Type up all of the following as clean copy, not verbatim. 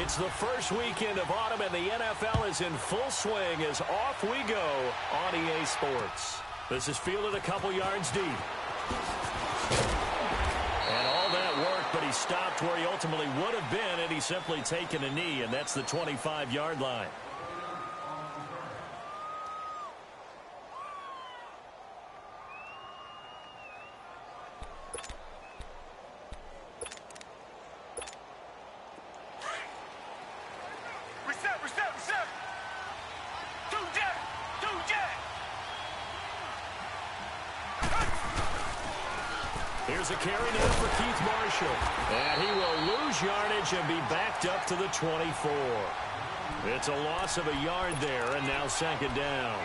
It's the first weekend of autumn, and the NFL is in full swing as off we go on EA Sports. This is fielded a couple yards deep. And all that work, but he stopped where he ultimately would have been had he simply taken a knee, and that's the 25-yard line. Here's a carry now for Keith Marshall. And he will lose yardage and be backed up to the 24. It's a loss of a yard there, and now second down.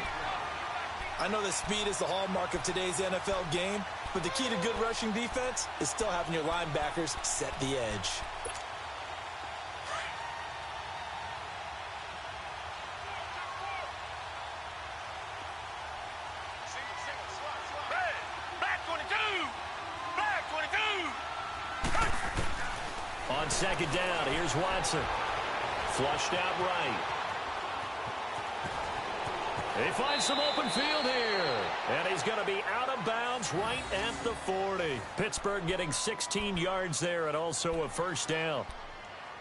I know that speed is the hallmark of today's NFL game, but the key to good rushing defense is still having your linebackers set the edge. On second down, here's Watson. Flushed out right. They find some open field here. And he's going to be out of bounds right at the 40. Pittsburgh getting 16 yards there and also a first down.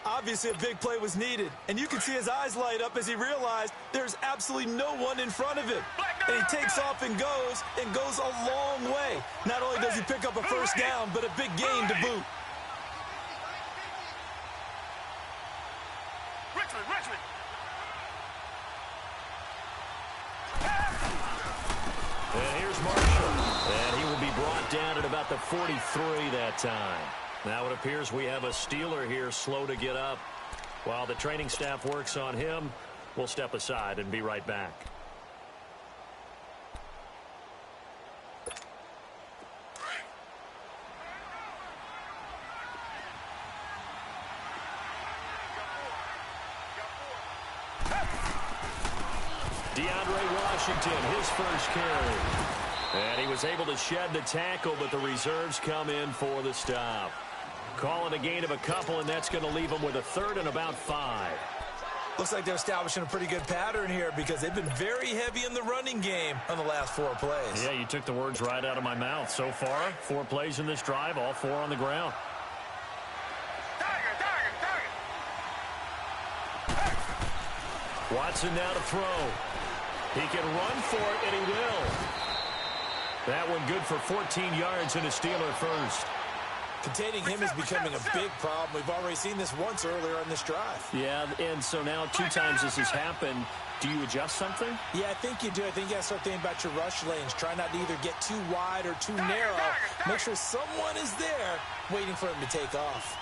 Obviously, a big play was needed, and you can see his eyes light up as he realized there's absolutely no one in front of him. And he takes off and goes a long way. Not only does he pick up a first down, but a big gain to boot. And here's Marshall. And he will be brought down at about the 43 that time. Now it appears we have a Steeler here slow to get up. While the training staff works on him, we'll step aside and be right back. Washington, his first carry. And he was able to shed the tackle, but the reserves come in for the stop. Calling a gain of a couple, and that's going to leave him with a third and about 5. Looks like they're establishing a pretty good pattern here because they've been very heavy in the running game on the last 4 plays. Yeah, you took the words right out of my mouth. So far, 4 plays in this drive, all 4 on the ground. Watson now to throw. He can run for it, and he will. That one good for 14 yards and a Steeler first. Containing him is becoming a big problem. We've already seen this once earlier on this drive. Yeah, and so now 2 times this has happened. Do you adjust something? Yeah, I think you do. I think you got to start thinking about your rush lanes. Try not to either get too wide or too narrow. Make sure someone is there waiting for him to take off.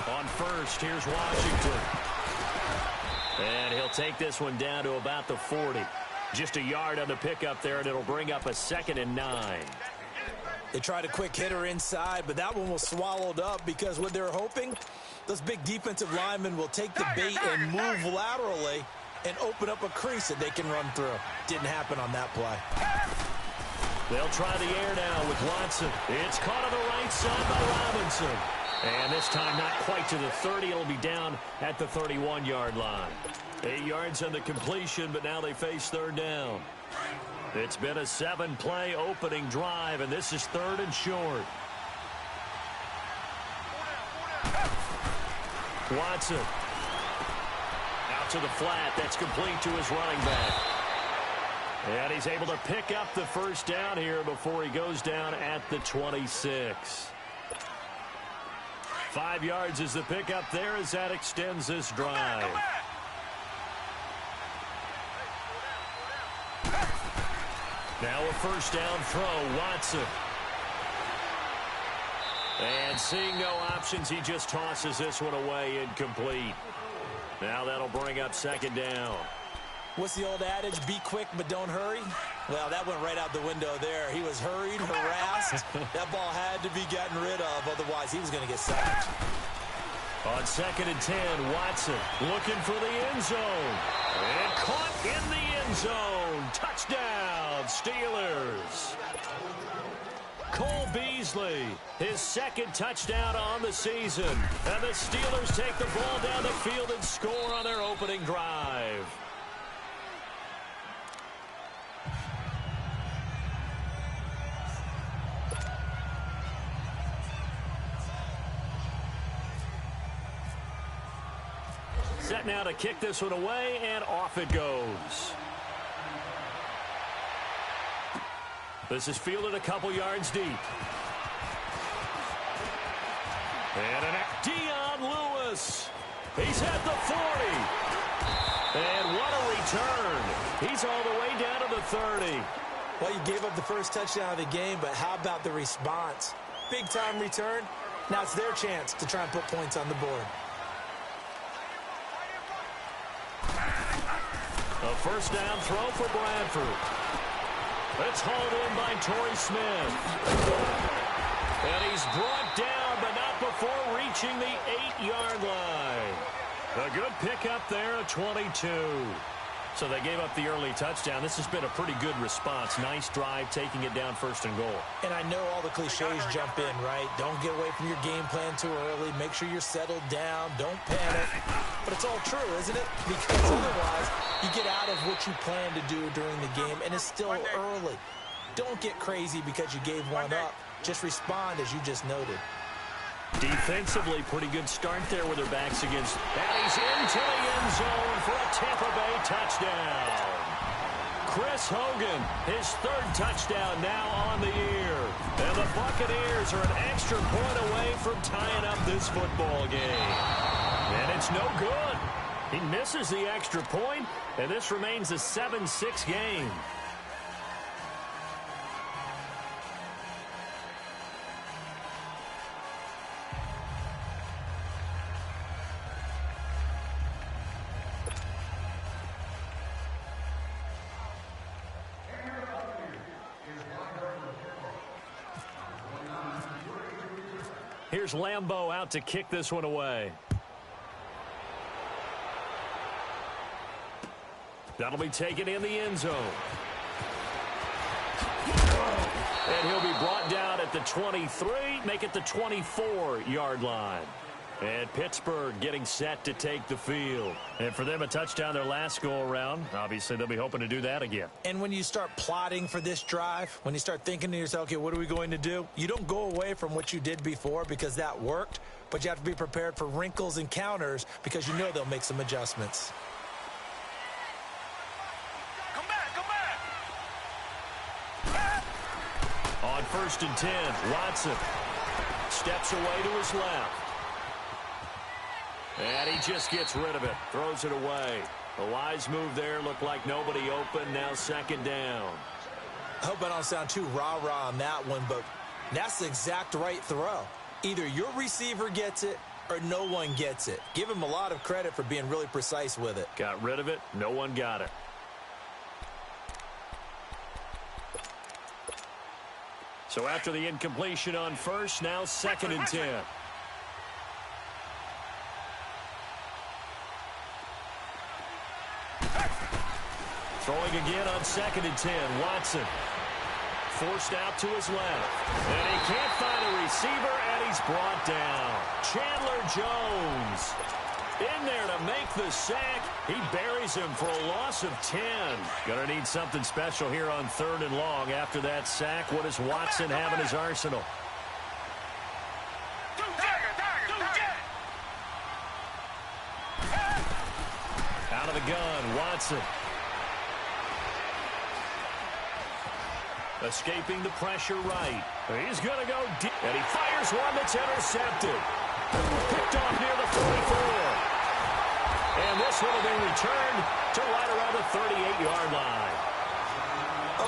On first, here's Washington. And he'll take this one down to about the 40. Just a yard on the pickup there, and it'll bring up a 2nd and 9. They tried a quick hitter inside, but that one was swallowed up because what they're hoping, those big defensive linemen will take the bait and move laterally and open up a crease that they can run through. Didn't happen on that play. They'll try the air now with Watson. It's caught on the right side by Robinson. And this time not quite to the 30. It'll be down at the 31-yard line. 8 yards on the completion, but now they face third down. It's been a 7-play opening drive, and this is 3rd and short. Watson. Out to the flat. That's complete to his running back. And he's able to pick up the first down here before he goes down at the 26. 5 yards is the pickup there as that extends this drive. Now a first down throw, Watson. And seeing no options, he just tosses this one away incomplete. Now that'll bring up 2nd down. What's the old adage? Be quick, but don't hurry. Well, that went right out the window there. He was hurried, harassed. That ball had to be gotten rid of, otherwise he was going to get sacked. On 2nd and 10, Watson looking for the end zone. And caught in the end zone. Touchdown, Steelers. Cole Beasley, his second touchdown on the season. And the Steelers take the ball down the field and score on their opening drive. Set now to kick this one away, and off it goes. This is fielded a couple yards deep. And Dion Lewis. He's at the 40. And what a return. He's all the way down to the 30. Well, you gave up the first touchdown of the game, but how about the response? Big-time return. Now it's their chance to try and put points on the board. A first down throw for Bradford. It's hauled in by Torrey Smith. And he's brought down, but not before reaching the 8-yard line. A good pickup there at 22. So they gave up the early touchdown. This has been a pretty good response. Nice drive, taking it down 1st and goal. And I know all the cliches jump in, right? Don't get away from your game plan too early. Make sure you're settled down. Don't panic. But it's all true, isn't it? Because otherwise, you get out of what you plan to do during the game, and it's still early. Don't get crazy because you gave one up. Just respond as you just noted. Defensively, pretty good start there with their backs against. And he's into the end zone for a Tampa Bay touchdown. Chris Hogan, his 3rd touchdown now on the year. And the Buccaneers are an extra point away from tying up this football game. And it's no good. He misses the extra point, and this remains a 7-6 game. Here's Lambeau out to kick this one away. That'll be taken in the end zone. And he'll be brought down at the 23, make it the 24-yard line. And Pittsburgh getting set to take the field. And for them, a touchdown their last go-around. Obviously, they'll be hoping to do that again. And when you start plotting for this drive, when you start thinking to yourself, okay, what are we going to do? You don't go away from what you did before because that worked, but you have to be prepared for wrinkles and counters because you know they'll make some adjustments. On 1st and 10, Watson steps away to his left. And he just gets rid of it, throws it away. A wise move there, looked like nobody open, now 2nd down. I hope I don't sound too rah-rah on that one, but that's the exact right throw. Either your receiver gets it or no one gets it. Give him a lot of credit for being really precise with it. Got rid of it, no one got it. So after the incompletion on 1st, now 2nd and 10. Throwing again on 2nd and 10. Watson forced out to his left. And he can't find a receiver, and he's brought down. Chandler Jones in there to make the sack. He buries him for a loss of 10. Gonna need something special here on 3rd and long after that sack. What does Watson have in his arsenal? Out of the gun, Watson. Escaping the pressure right. He's going to go deep. And he fires one that's intercepted. Picked off near the 44. And this one will be returned to right around the 38-yard line.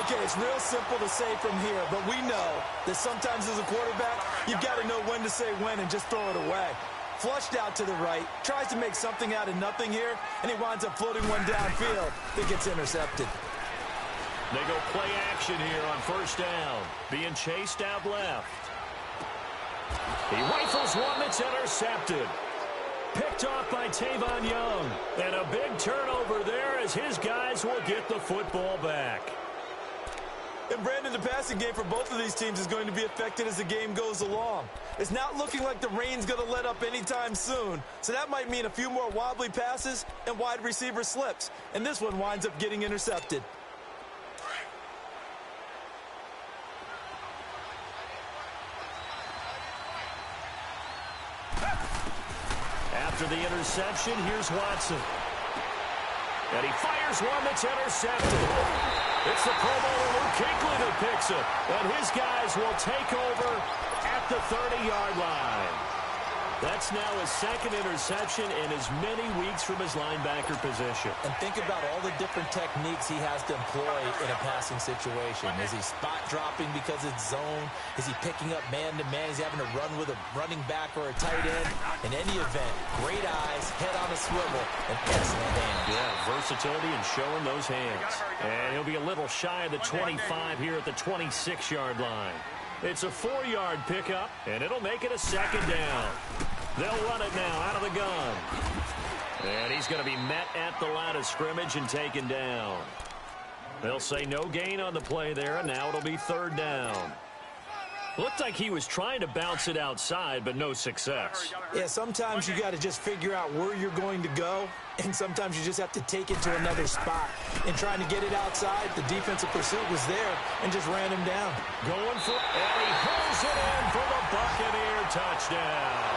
Okay, it's real simple to say from here, but we know that sometimes as a quarterback, you've got to know when to say when and just throw it away. Flushed out to the right, tries to make something out of nothing here, and he winds up floating one downfield that gets intercepted. They go play action here on 1st down. Being chased out left. He rifles one that's intercepted. Picked off by Tavon Young. And a big turnover there as his guys will get the football back. And Brandon, the passing game for both of these teams is going to be affected as the game goes along. It's not looking like the rain's going to let up anytime soon, so that might mean a few more wobbly passes and wide receiver slips. And this one winds up getting intercepted. After the interception, here's Watson. And he fires one that's intercepted. It's the Pro Bowler Luke Kuechly that picks it. And his guys will take over at the 30-yard line. That's now his second interception in as many weeks from his linebacker position. And think about all the different techniques he has to employ in a passing situation. Is he spot dropping because it's zone? Is he picking up man-to-man? Is he having to run with a running back or a tight end? In any event, great eyes, head on a swivel, and excellent hands. Yeah, versatility and showing those hands. And he'll be a little shy of the 25 here at the 26-yard line. It's a 4-yard pickup, and it'll make it a second down. They'll run it now out of the gun. And he's going to be met at the line of scrimmage and taken down. They'll say no gain on the play there, and now it'll be third down. Looked like he was trying to bounce it outside, but no success. Yeah, sometimes you got to just figure out where you're going to go, and sometimes you just have to take it to another spot. And trying to get it outside, the defensive pursuit was there and just ran him down. Going for it, and he pulls it in for the Buccaneer touchdown.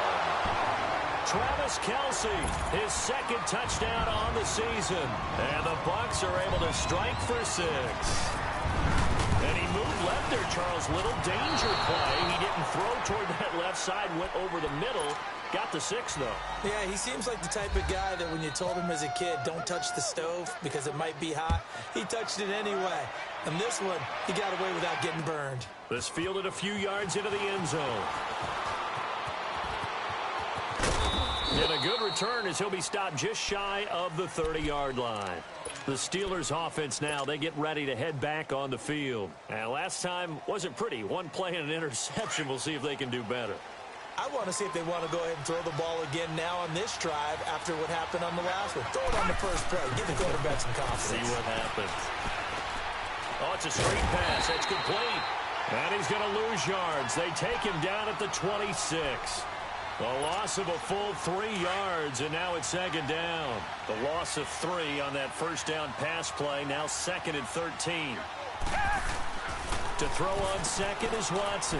Travis Kelce, his second touchdown on the season. And the Bucs are able to strike for 6. And he moved left there, Charles. Little danger play. He didn't throw toward that left side, went over the middle. Got the 6, though. Yeah, he seems like the type of guy that when you told him as a kid, don't touch the stove because it might be hot, he touched it anyway. And this one, he got away without getting burned. This fielded a few yards into the end zone. And a good return as he'll be stopped just shy of the 30-yard line. The Steelers offense now, they get ready to head back on the field. And last time wasn't pretty. One play and an interception. We'll see if they can do better. I want to see if they want to go ahead and throw the ball again now on this drive after what happened on the last one. Throw it on the first play. Give the quarterback some confidence. See what happens. Oh, it's a straight pass. It's complete. And he's going to lose yards. They take him down at the 26. A loss of a full 3 yards, and now it's second down. The loss of 3 on that first down pass play, now second and 13. To throw on second is Watson.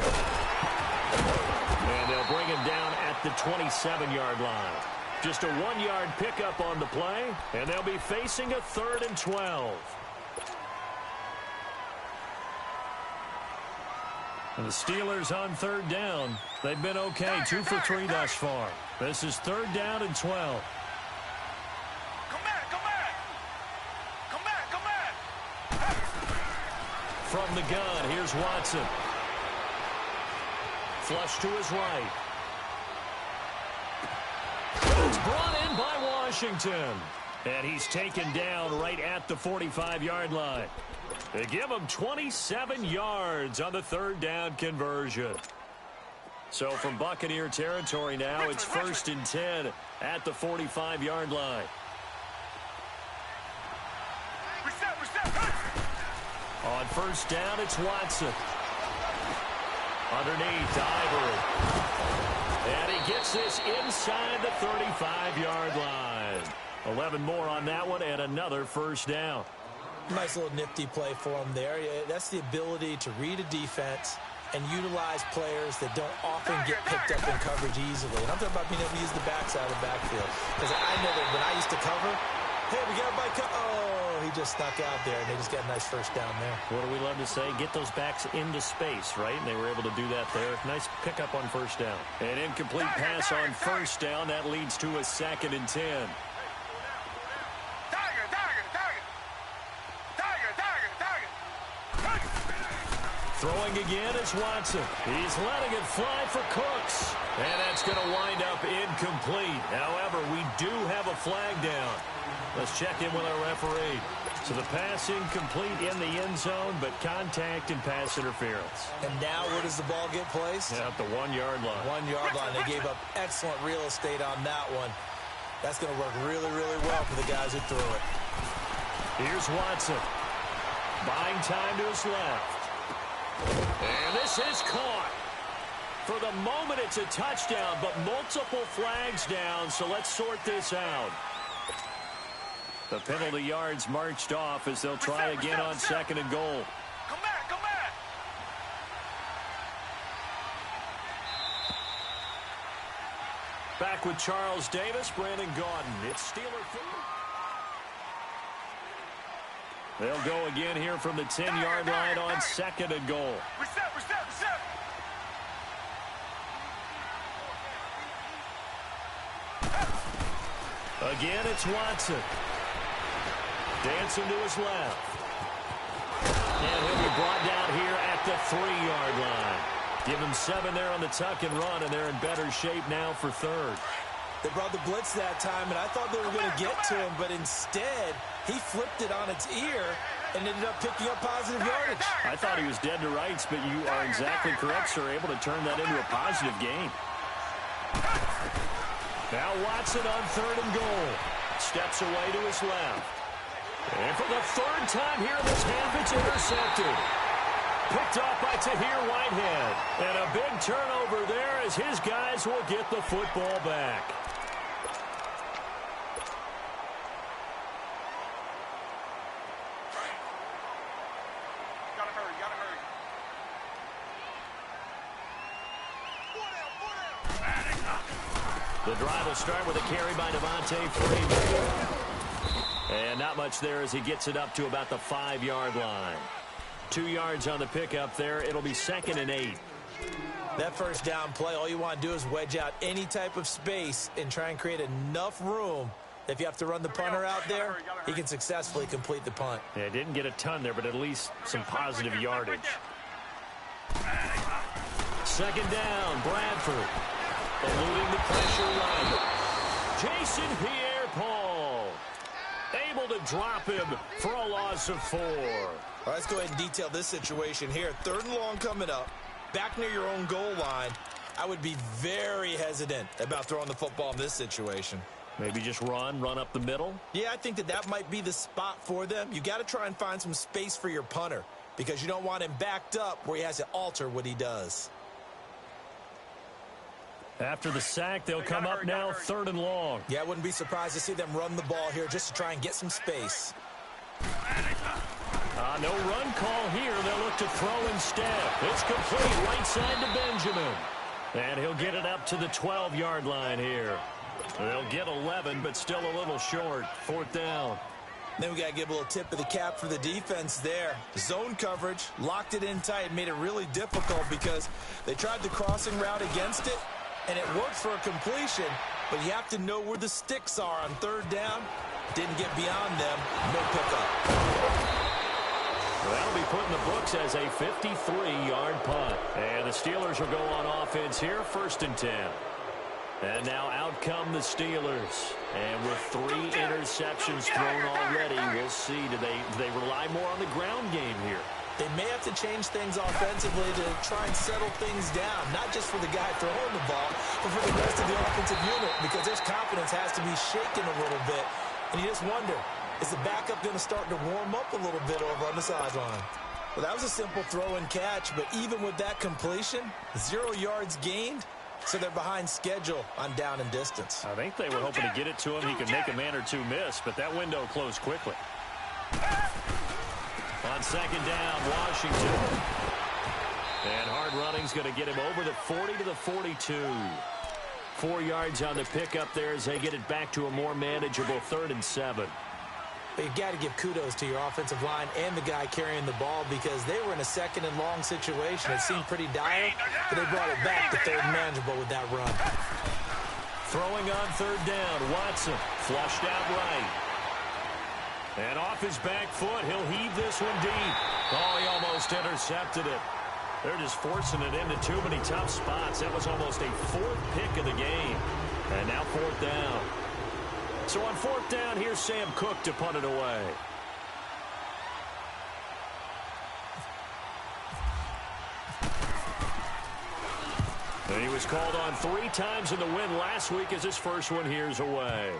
And they'll bring him down at the 27-yard line. Just a 1-yard pickup on the play, and they'll be facing a 3rd and 12. And the Steelers on third down. They've been okay, 2 for 3 thus far. This is 3rd down and 12. From the gun, here's Watson. Flush to his right. It's brought in by Washington. And he's taken down right at the 45-yard line. They give him 27 yards on the 3rd down conversion. So from Buccaneer territory now, it's 1st and 10 at the 45-yard line. On 1st down, it's Watson. Underneath, Ivory. And he gets this inside the 35-yard line. 11 more on that one and another 1st down. Nice little nifty play for him there. That's the ability to read a defense and utilize players that don't often get picked up in coverage easily. And I'm talking about being able to use the backside of the backfield. Because I know that when I used to cover, hey, we got everybody oh, he just stuck out there, and they just got a nice 1st down there. What do we love to say? Get those backs into space, right? And they were able to do that there. Nice pickup on 1st down. An incomplete pass on 1st down. That leads to a 2nd and 10. Throwing again is Watson. He's letting it fly for Cooks. And that's going to wind up incomplete. However, we do have a flag down. Let's check in with our referee. So the pass incomplete in the end zone, but contact and pass interference. And now where does the ball get placed? Yeah, at the 1-yard line. 1-yard line. They gave up excellent real estate on that one. That's going to work really, really well for the guys who threw it. Here's Watson. Buying time to his left. And this is caught. For the moment, it's a touchdown, but multiple flags down, so let's sort this out. The penalty yards marched off as they'll try again on 2nd and goal. Come back, come back. Back with Charles Davis, Brandon Gaudin. It's Steeler football. They'll go again here from the 10-yard line on 2nd and goal. Reset. Again, it's Watson. Dancing to his left. And he'll be brought down here at the 3-yard line. Give him 7 there on the tuck and run, and they're in better shape now for 3rd. They brought the blitz that time, and I thought they were going to get to him, but instead, he flipped it on its ear and ended up picking up positive yardage. I thought he was dead to rights, but you are exactly correct, sir. Able to turn that into a positive gain. Now Watson on 3rd and goal. Steps away to his left. And for the 3rd time here in this half, it's intercepted. Picked off by Tahir Whitehead. And a big turnover there as his guys will get the football back. Gotta hurry. The drive will start with a carry by Devontae Freeman. And not much there as he gets it up to about the 5-yard line. 2 yards on the pickup there. It'll be 2nd and 8. That first down play, all you want to do is wedge out any type of space and try and create enough room. If you have to run the punter out there, he can successfully complete the punt. Yeah, didn't get a ton there, but at least some positive yardage. 2nd down, Bradford. Eluding the pressure right. Jason Pierre-Paul. Able to drop him for a loss of 4. All right, let's go ahead and detail this situation here. 3rd and long coming up. Back near your own goal line. I would be very hesitant about throwing the football in this situation. Maybe just run up the middle? Yeah, I think that might be the spot for them. You got to try and find some space for your punter because you don't want him backed up where he has to alter what he does. After the sack, they'll come up now 3rd and long. Yeah, I wouldn't be surprised to see them run the ball here just to try and get some space. No run call here. They'll look to throw instead. It's complete right side to Benjamin. And he'll get it up to the 12-yard line here. They'll get 11, but still a little short. 4th down. Then we got to give a little tip of the cap for the defense there. Zone coverage, locked it in tight, made it really difficult because they tried the crossing route against it, and it worked for a completion, but you have to know where the sticks are on 3rd down. Didn't get beyond them. No pickup. Well, that'll be put in the books as a 53-yard punt. And the Steelers will go on offense here, 1st and 10. And now out come the Steelers. And with 3 interceptions thrown already, we'll see. Do they rely more on the ground game here? They may have to change things offensively to try and settle things down, not just for the guy throwing the ball, but for the rest of the offensive unit, because their confidence has to be shaken a little bit. And you just wonder, is the backup going to start to warm up a little bit over on the sideline? Well, that was a simple throw and catch, but even with that completion, 0 yards gained, so they're behind schedule on down and distance. I think they were hoping to get it to him. He could make a man or two miss, but that window closed quickly. On 2nd down, Washington. And hard running's going to get him over the 40 to the 42. 4 yards on the pickup there as they get it back to a more manageable 3rd and 7. But you've got to give kudos to your offensive line and the guy carrying the ball because they were in a 2nd and long situation. It seemed pretty dire, but they brought it back to 3rd and manageable with that run. Throwing on 3rd down, Watson flushed out right. And off his back foot, he'll heave this one deep. Oh, he almost intercepted it. They're just forcing it into too many tough spots. That was almost a 4th pick of the game. And now 4th down. So on 4th down, here's Sam Cook to punt it away. And he was called on 3 times in the win last week as his first one here's away.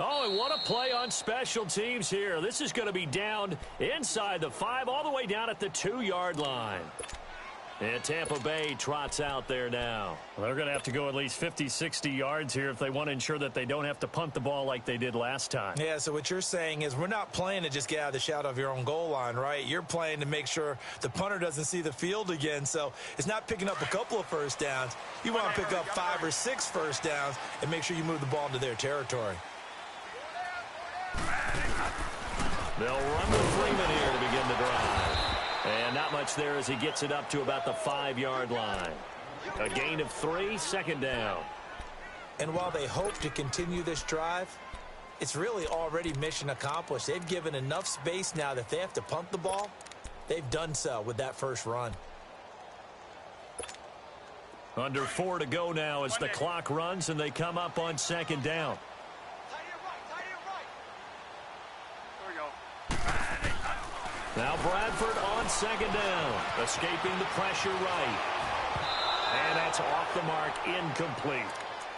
Oh, and what a play on special teams here. This is going to be down inside the 5, all the way down at the 2-yard line. And Tampa Bay trots out there now. Well, they're going to have to go at least 50, 60 yards here if they want to ensure that they don't have to punt the ball like they did last time. Yeah, so what you're saying is we're not playing to just get out of the shadow of your own goal line, right? You're playing to make sure the punter doesn't see the field again. So it's not picking up a couple of first downs. You want to pick up 5 or 6 first downs and make sure you move the ball into their territory. They'll run with Freeman here to begin the drive. And not much there as he gets it up to about the 5-yard line. A gain of 3, second down. And while they hope to continue this drive, it's really already mission accomplished. They've given enough space now that if they have to punt the ball, they've done so with that first run. Under 4 to go now as the clock runs and they come up on second down. Now Bradford on second down, escaping the pressure right. And that's off the mark, incomplete.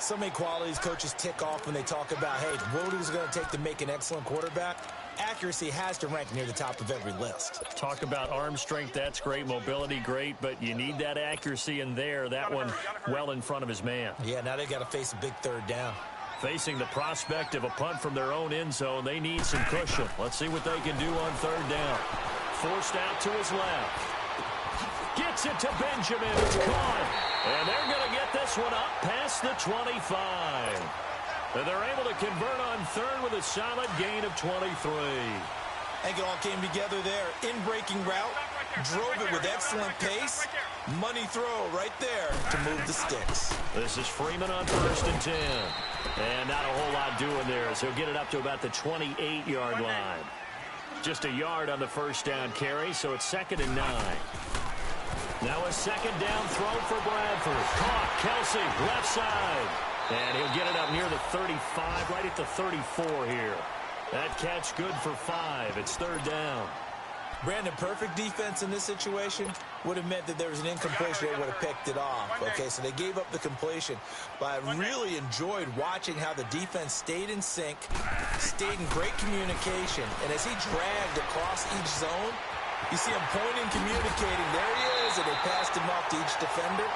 So many qualities coaches tick off when they talk about, hey, what is it going to take to make an excellent quarterback? Accuracy has to rank near the top of every list. Talk about arm strength, that's great. Mobility, great, but you need that accuracy in there. That one well in front of his man. Yeah, now they got to face a big third down. Facing the prospect of a punt from their own end zone, they need some cushion. Let's see what they can do on third down. Forced out to his left. Gets it to Benjamin. It's caught. And they're going to get this one up past the 25. And they're able to convert on third with a solid gain of 23. I think it all came together there. In-breaking route. Drove it with excellent pace. Money throw right there to move the sticks. This is Freeman on 1st and 10. And not a whole lot doing there as he'll get it up to about the 28-yard line. Just a yard on the first down carry, so it's 2nd and 9. Now a second down throw for Bradford. Caught. Kelsey, left side. And he'll get it up near the 35, right at the 34 here. That catch good for 5. It's 3rd down. Brandon, perfect defense in this situation would have meant that there was an incompletion. They would have picked it off. Okay, so they gave up the completion. But I really enjoyed watching how the defense stayed in sync, stayed in great communication. And as he dragged across each zone, you see him pointing, communicating. There he is, and they passed him off to each defender.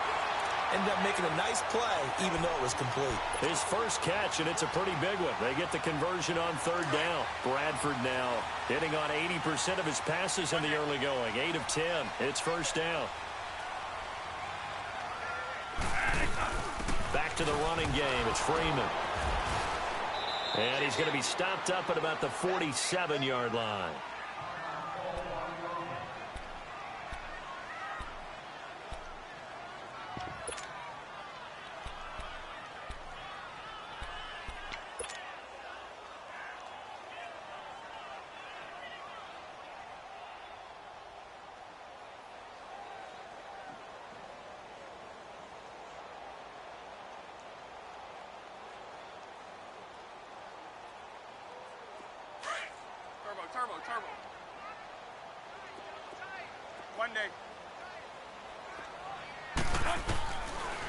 Ended up making a nice play, even though it was complete. His first catch, and it's a pretty big one. They get the conversion on 3rd down. Bradford now hitting on 80% of his passes in the early going. 8 of 10. It's 1st down. Back to the running game. It's Freeman. And he's going to be stopped up at about the 47-yard line. Turbo. One day.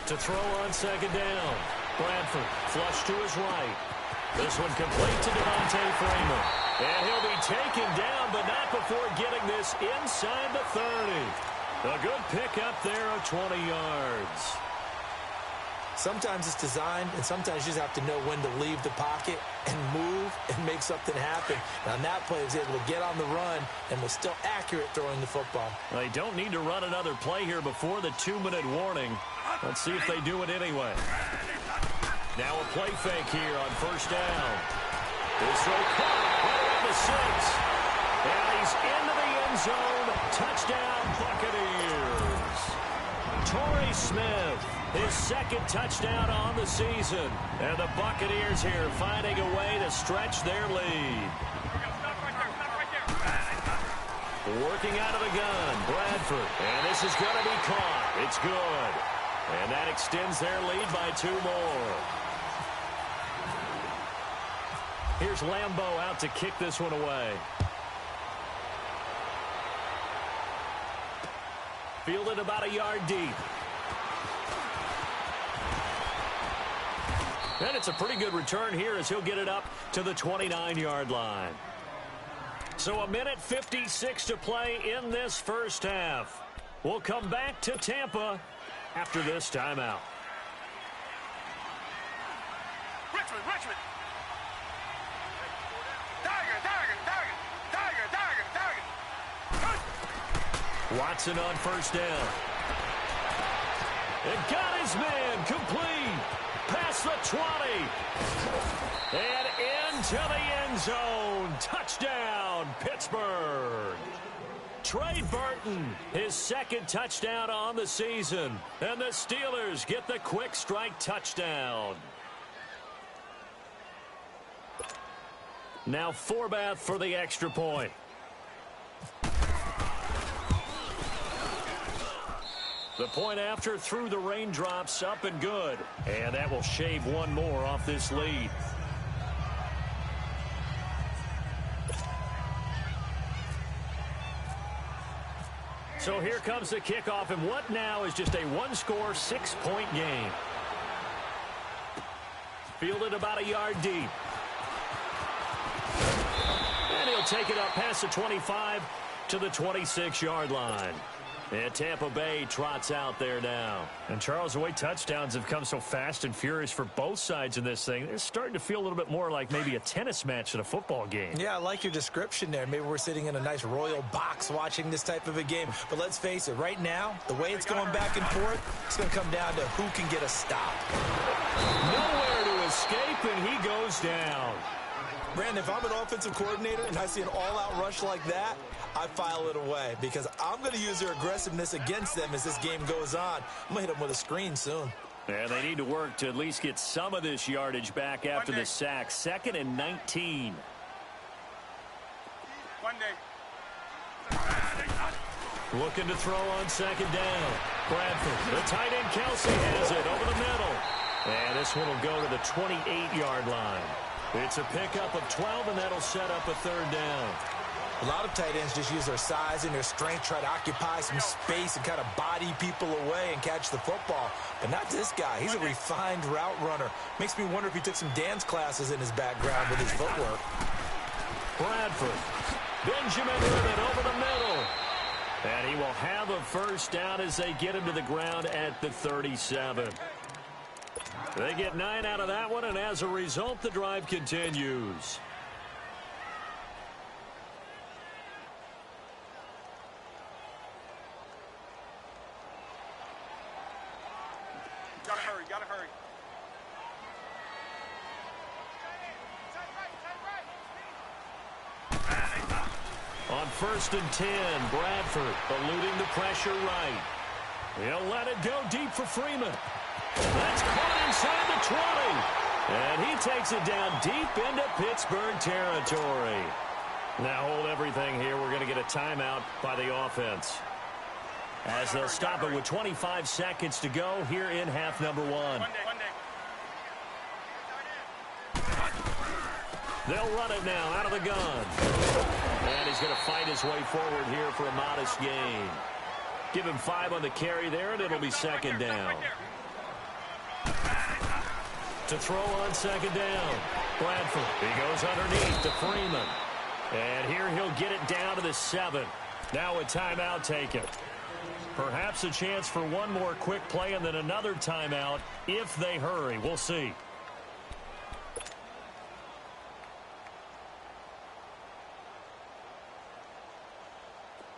To throw on second down. Bradford flush to his right. This one complete to Devontae Freeman. And he'll be taken down, but not before getting this inside the 30. A good pickup there of 20 yards. Sometimes it's designed, and sometimes you just have to know when to leave the pocket and move and make something happen. And on that play, he was able to get on the run and was still accurate throwing the football. They don't need to run another play here before the 2-minute warning. Let's see if they do it anyway. Now a play fake here on 1st down. This throw caught right around the 6. And he's into the end zone. Touchdown, Buccaneers. Torrey Smith, his 2nd touchdown on the season. And the Buccaneers here finding a way to stretch their lead. Working out of the gun, Bradford. And this is going to be caught. It's good. And that extends their lead by 2 more. Here's Lambeau out to kick this one away. Fielded about a yard deep. And it's a pretty good return here as he'll get it up to the 29-yard line. So 1:56 to play in this first half. We'll come back to Tampa after this timeout. Richmond. Target. Watson on first down. And got his man complete. Past the 20. And into the end zone. Touchdown, Pittsburgh. Trey Burton, his second touchdown on the season. And the Steelers get the quick strike touchdown. Now Forbath for the extra point. The point after through the raindrops, up and good. And that will shave one more off this lead. So here comes the kickoff, and what now is just a one-score, 6-point game. Fielded about a yard deep. And he'll take it up past the 25 to the 26-yard line. And Tampa Bay trots out there now. And, Charles, the way touchdowns have come so fast and furious for both sides in this thing, it's starting to feel a little bit more like maybe a tennis match than a football game. Yeah, I like your description there. Maybe we're sitting in a nice royal box watching this type of a game. But let's face it, right now, the way it's going back and forth, it's going to come down to who can get a stop. Nowhere to escape, and he goes down. Brandon, if I'm an offensive coordinator and I see an all-out rush like that, I file it away because I'm going to use their aggressiveness against them as this game goes on. I'm going to hit them with a screen soon. And they need to work to at least get some of this yardage back after the sack. 2nd and 19. Looking to throw on second down. Bradford, the tight end Kelsey has it over the middle. And this one will go to the 28-yard line. It's a pickup of 12, and that'll set up a third down. A lot of tight ends just use their size and their strength, try to occupy some space and kind of body people away and catch the football. But not this guy. He's a refined route runner. Makes me wonder if he took some dance classes in his background with his footwork. Bradford. Benjamin with it over the middle. And he will have a first down as they get him to the ground at the 37. They get 9 out of that one, and as a result, the drive continues. Gotta hurry. On 1st and 10, Bradford eluding the pressure right. He'll let it go deep for Freeman. That's caught inside the 20. And he takes it down deep into Pittsburgh territory. Now hold everything here. We're going to get a timeout by the offense, as they'll stop it with 25 seconds to go here in half number 1. They'll run it now out of the gun. And he's going to fight his way forward here for a modest gain. Give him 5 on the carry there, and it'll be second down. To throw on second down, Bradford. He goes underneath to Freeman. And here he'll get it down to the 7. Now a timeout taken. Perhaps a chance for one more quick play and then another timeout if they hurry. We'll see.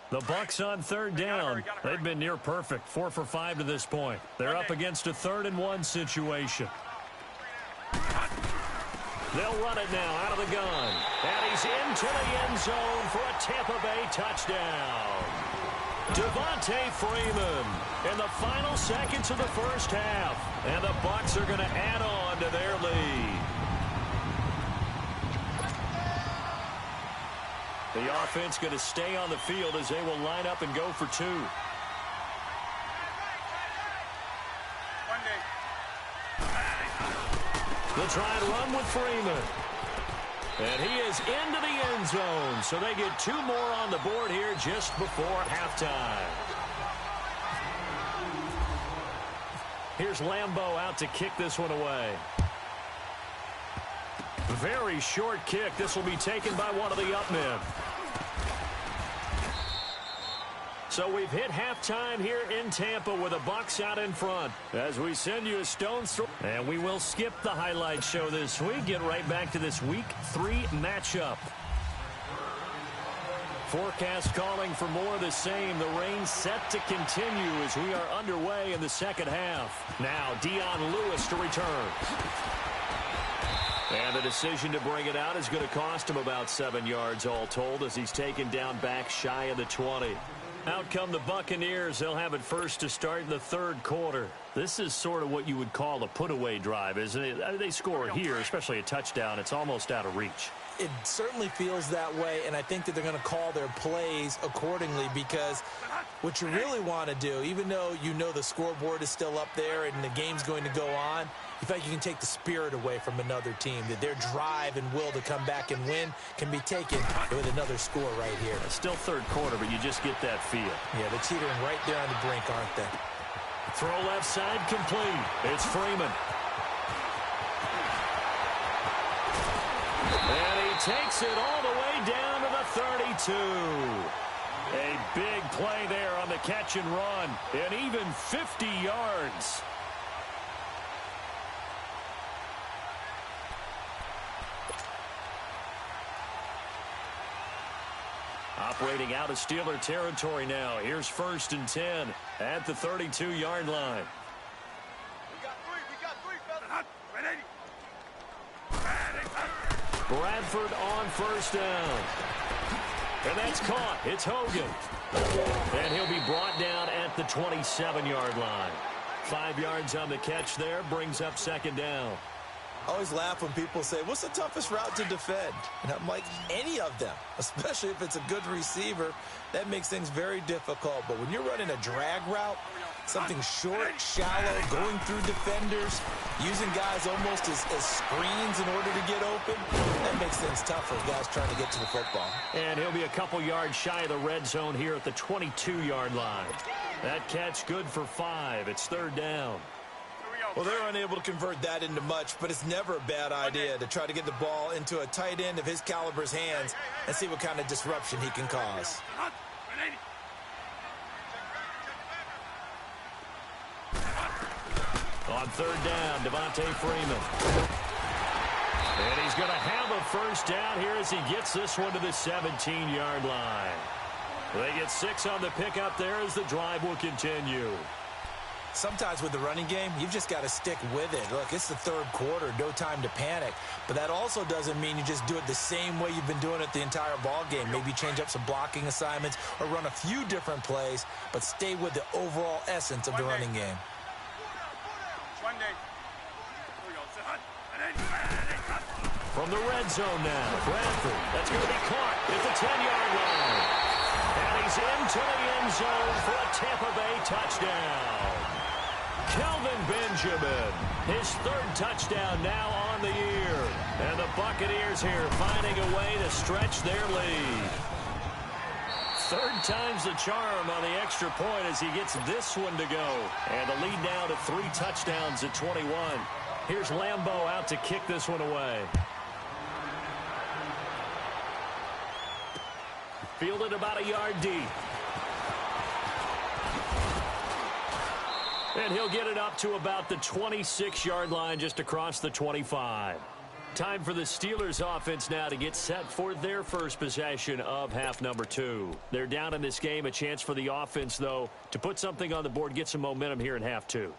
The Bucs on third down. They've been near perfect. 4 for 5 to this point. They're up against a 3rd and 1 situation. They'll run it now out of the gun. And he's into the end zone for a Tampa Bay touchdown. Devontae Freeman in the final seconds of the first half. And the Bucs are going to add on to their lead. The offense going to stay on the field as they will line up and go for 2. They'll try and run with Freeman. And he is into the end zone. So they get 2 more on the board here just before halftime. Here's Lambeau out to kick this one away. Very short kick. This will be taken by one of the up men. So we've hit halftime here in Tampa with the Bucs out in front. As we send you a stone's throw. And we will skip the highlight show this week. Get right back to this Week 3 matchup. Forecast calling for more of the same. The rain set to continue as we are underway in the second half. Now Dion Lewis to return. And the decision to bring it out is going to cost him about 7 yards all told as he's taken down back shy of the 20. Out come the Buccaneers. They'll have it first to start in the third quarter. This is sort of what you would call a put-away drive, isn't it? They score here, especially a touchdown. It's almost out of reach. It certainly feels that way, and I think that they're going to call their plays accordingly because what you really want to do, even though you know the scoreboard is still up there and the game's going to go on, you feel like you can take the spirit away from another team, that their drive and will to come back and win can be taken with another score right here. It's still third quarter, but you just get that feel. Yeah, they're teetering right there on the brink, aren't they? Throw left side complete. It's Freeman. And he takes it all the way down to the 32. A big play there on the catch and run. And even 50 yards. Operating out of Steeler territory now. Here's 1st and 10 at the 32-yard line. We got three, fellas. Bradford on 1st down. And that's caught. It's Hogan. And he'll be brought down at the 27-yard line. 5 yards on the catch there. Brings up 2nd down. I always laugh when people say, what's the toughest route to defend? And I'm like, any of them, especially if it's a good receiver. That makes things very difficult. But when you're running a drag route, something short, shallow, going through defenders, using guys almost as screens in order to get open, that makes things tough for guys trying to get to the football. And he'll be a couple yards shy of the red zone here at the 22-yard line. That catch good for 5. It's 3rd down. Well, they're unable to convert that into much, but it's never a bad idea to try to get the ball into a tight end of his caliber's hands and see what kind of disruption he can cause. On 3rd down, Devontae Freeman. And he's going to have a 1st down here as he gets this one to the 17-yard line. They get 6 on the pickup there as the drive will continue. Sometimes with the running game, you've just got to stick with it. Look, it's the third quarter, no time to panic. But that also doesn't mean you just do it the same way you've been doing it the entire ball game. Maybe change up some blocking assignments or run a few different plays, but stay with the overall essence of the running game. From the red zone now, Bradford. That's going to be caught at the 10-yard line. And he's into the end zone for a Tampa Bay touchdown. Kelvin Benjamin, his 3rd touchdown now on the year. And the Buccaneers here finding a way to stretch their lead. 3rd time's the charm on the extra point as he gets this one to go. And the lead now to 3 touchdowns at 21. Here's Lambeau out to kick this one away. Fielded about a yard deep. And he'll get it up to about the 26-yard line just across the 25. Time for the Steelers offense now to get set for their first possession of half number 2. They're down in this game. A chance for the offense, though, to put something on the board, get some momentum here in half 2.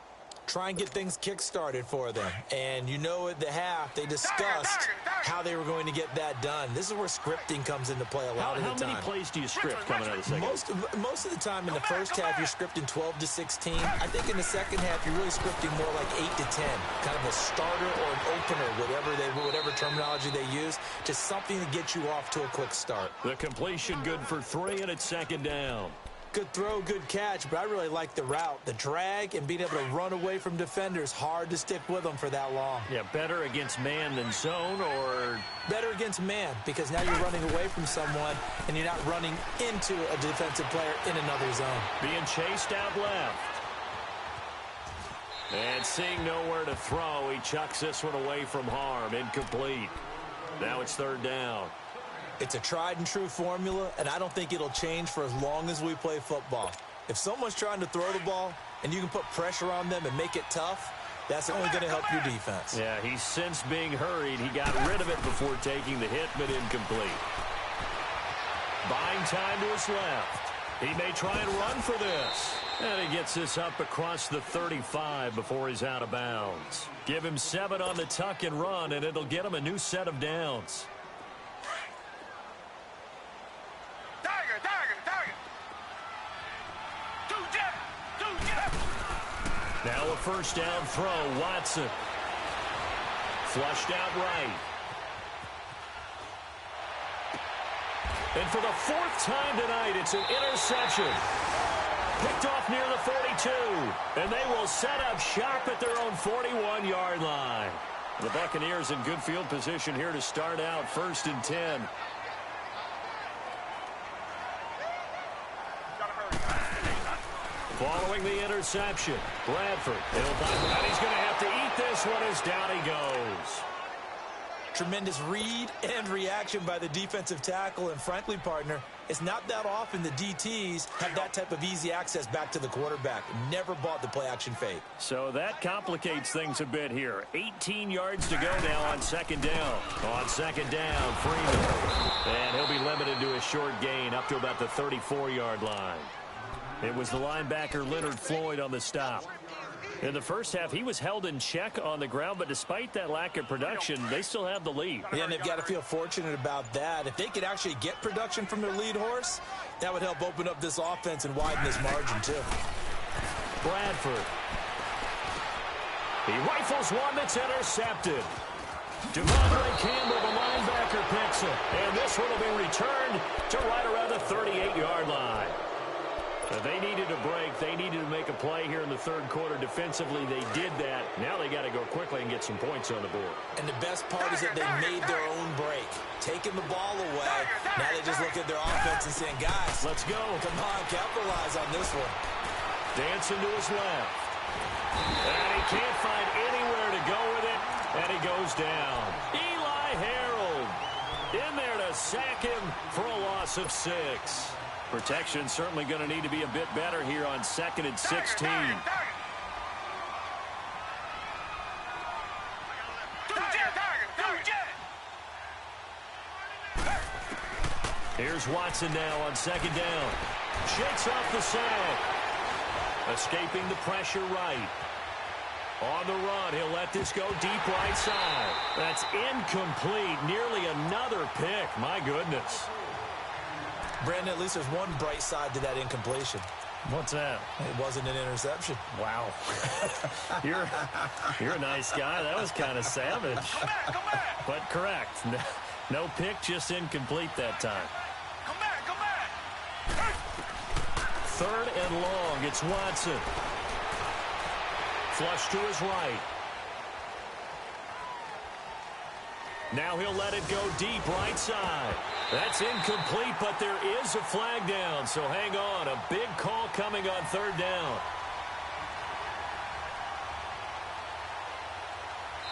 Try and get things kick-started for them. And you know at the half, they discussed how they were going to get that done. This is where scripting comes into play a lot of the time. How many plays do you script coming out of the second? Most of the time in the first half, you're scripting 12 to 16. I think in the second half, you're really scripting more like 8 to 10. Kind of a starter or an opener, whatever terminology they use. Just something to get you off to a quick start. The completion good for 3, and it's 2nd down. Good throw, good catch, but I really like the route. The drag and being able to run away from defenders, hard to stick with them for that long. Yeah, better against man than zone, or? Better against man, because now you're running away from someone and you're not running into a defensive player in another zone. Being chased out left. And seeing nowhere to throw, he chucks this one away from harm. Incomplete. Now it's third down. It's a tried and true formula, and I don't think it'll change for as long as we play football. If someone's trying to throw the ball and you can put pressure on them and make it tough, that's only going to help your defense. Yeah, he's since being hurried. He got rid of it before taking the hit, but incomplete. Buying time to his left. He may try and run for this. And he gets this up across the 35 before he's out of bounds. Give him 7 on the tuck and run, and it'll get him a new set of downs. Now a first down throw, Watson. Flushed out right. And for the 4th time tonight, it's an interception. Picked off near the 42. And they will set up shop at their own 41-yard line. The Buccaneers in good field position here to start out 1st and 10. Following the interception, Bradford. And he's going to have to eat this one as down he goes. Tremendous read and reaction by the defensive tackle. And frankly, partner, it's not that often the DTs have that type of easy access back to the quarterback. Never bought the play-action fake. So that complicates things a bit here. 18 yards to go now on 2nd down. On 2nd down, Freeman. And he'll be limited to a short gain up to about the 34-yard line. It was the linebacker Leonard Floyd on the stop. In the first half, he was held in check on the ground, but despite that lack of production, they still have the lead. Yeah, and they've got to feel fortunate about that. If they could actually get production from their lead horse, that would help open up this offense and widen this margin, too. Bradford. He rifles one that's intercepted. Devondre Campbell, the linebacker, picks it. And this one will be returned to right around the 38-yard line. They needed a break. They needed to make a play here in the 3rd quarter. Defensively, they did that. Now they got to go quickly and get some points on the board. And the best part is that they made their own break. Taking the ball away. Now they just look at their offense and saying, guys, let's go. Come on, capitalize on this one. Dancing to his left. And he can't find anywhere to go with it. And he goes down. Eli Harold in there to sack him for a loss of 6. Protection certainly going to need to be a bit better here on 2nd and 16. Here's Watson now on 2nd down. Shakes off the sack. Escaping the pressure right. On the run, he'll let this go deep right side. That's incomplete. Nearly another pick. My goodness. Brandon, at least there's one bright side to that incompletion. What's that? It wasn't an interception. Wow. You're a nice guy. That was kind of savage. Come back. But correct. No pick, just incomplete that time. Come back. 3rd and long. It's Watson. Flush to his right. Now he'll let it go deep right side. That's incomplete, but there is a flag down, so hang on. A big call coming on 3rd down.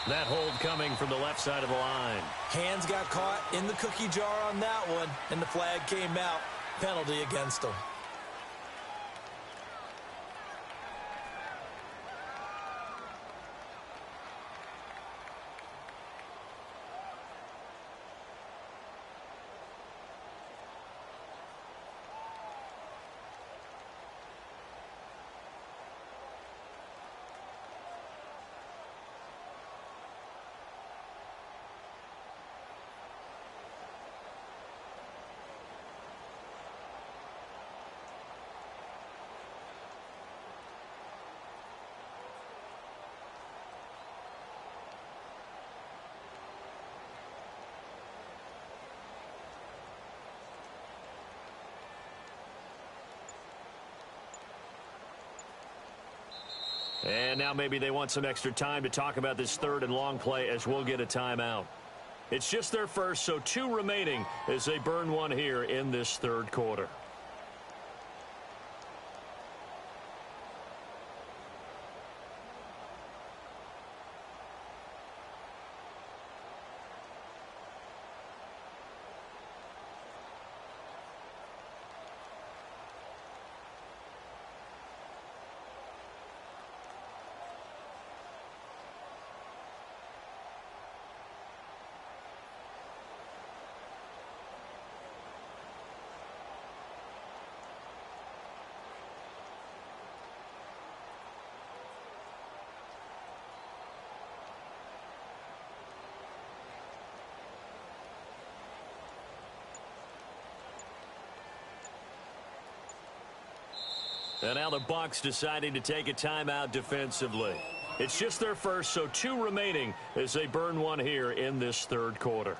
That hold coming from the left side of the line. Hands got caught in the cookie jar on that one, and the flag came out. Penalty against them. And now maybe they want some extra time to talk about this 3rd and long play as we'll get a timeout. It's just their first, so 2 remaining as they burn one here in this 3rd quarter. And now the Bucks deciding to take a timeout defensively. It's just their first, so 2 remaining as they burn one here in this third quarter.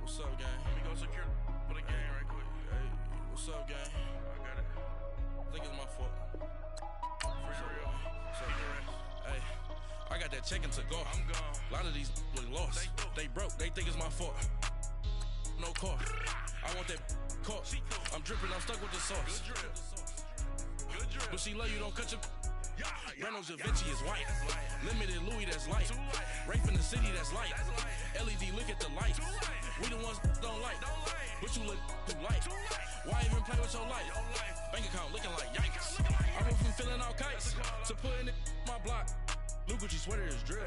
What's up, gang? Let me go secure for the game right quick. Hey, what's up, gang? I got it. I think it's my fault. For real. What's up, gang? Hey, I got that check-in to go. I'm gone. A lot of these look lost. They broke. They think it's my fault. No car. I want that caught. I'm dripping. I'm stuck with the sauce. Good drip. Good drip. But she love you. Don't cut your... Reynolds Da Vinci is white. Limited Louis, that's light. Rape in the city, that's light. LED, look at the lights. We the ones don't like. But you look too light. Why even play with your life? Bank account looking like yikes. I went from filling out kites to putting it in my block. Blue Gucci sweater is drill.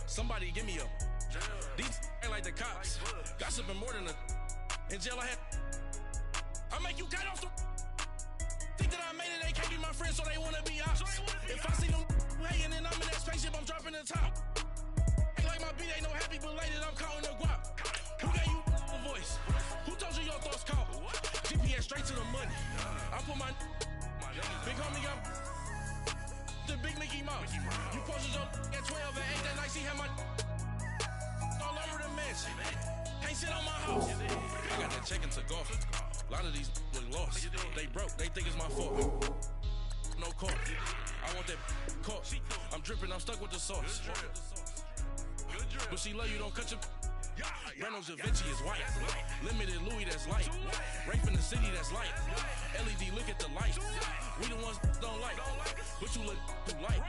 Somebody give me a... These ain't like the cops. Gossiping more than a... In jail I had... I make you cut off the... Think that I made it, they can't be my friends, so they wanna be ops. If I see them hating and I'm in that spaceship, I'm dropping the top. Ain't like my beat, ain't no happy Mickey Mouse. You posted your at 12 and 8 that night, she had my all over the mansion. Can't sit on my house. I got that check into golf. A lot of these look lost. They broke, they think it's my fault. No court. I want that court. I'm dripping, I'm stuck with the sauce. But she love you, don't cut your. Breno Javinci is white. Limited Louis, that's light. Rape in the city, that's light. LED, look at the light. We the ones don't like. But you look too light.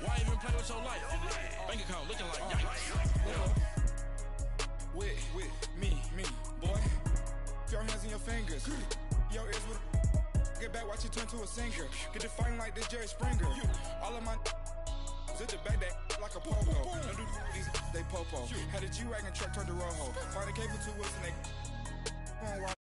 Why even play with your life? Bank account looking like yikes. With me, boy. Your hands and your fingers. Your ears with get back, watch you turn to a singer. Get to fighting like this Jerry Springer. All of my zip the back that like a popo. Don't do these, they popo. Had a G-Wagon truck turned to Rojo. Find a cable to us and they